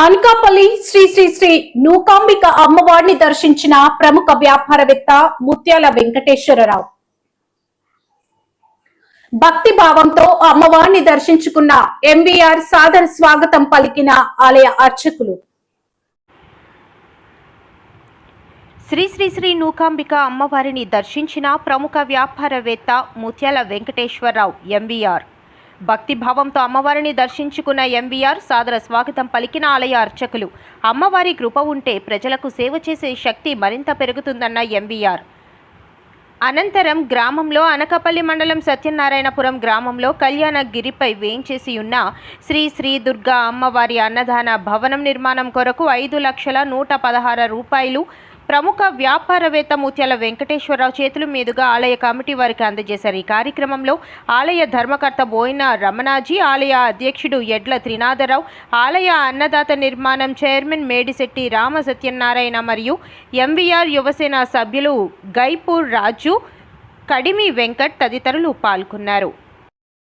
అనకాపల్లి శ్రీ శ్రీ శ్రీ నూకాంబిక అమ్మవారిని దర్శించిన ప్రముఖ వ్యాపారవేత్త ముత్యాల వెంకటేశ్వరరావు. భక్తి భావంతో అమ్మవారిని దర్శించుకున్న ఎంవీఆర్ సాదర స్వాగతం పలికిన ఆలయ అర్చకులు. శ్రీ శ్రీ శ్రీ నూకాంబిక అమ్మవారిని దర్శించిన ప్రముఖ వ్యాపారవేత్త ముత్యాల వెంకటేశ్వరరావు ఎంవీఆర్. భక్తిభావంతో అమ్మవారిని దర్శించుకున్న ఎంవీఆర్ సాదర స్వాగతం పలికిన ఆలయ అర్చకులు. అమ్మవారి కృప ఉంటే ప్రజలకు సేవ చేసే శక్తి మరింత పెరుగుతుందన్న ఎంవీఆర్. అనంతరం గ్రామంలో అనకాపల్లి మండలం సత్యనారాయణపురం గ్రామంలో కళ్యాణగిరిపై వేంచేసి ఉన్న శ్రీ శ్రీ దుర్గా అమ్మవారి అన్నదాన భవనం నిర్మాణం కొరకు 5,116,000 రూపాయలు ప్రముఖ వ్యాపారవేత్త ముత్యాల వెంకటేశ్వరరావు చేతుల మీదుగా ఆలయ కమిటీ వారికి అందజేశారు. ఈ కార్యక్రమంలో ఆలయ ధర్మకర్త బోయిన రమణాజీ, ఆలయ అధ్యక్షుడు ఎడ్ల త్రినాథరావు, ఆలయ అన్నదాత నిర్మాణం చైర్మన్ మేడిశెట్టి రామ సత్యనారాయణ మరియు ఎంవీఆర్ యువసేన సభ్యులు గైపూర్ రాజు, కడిమి వెంకట్ తదితరులు పాల్గొన్నారు.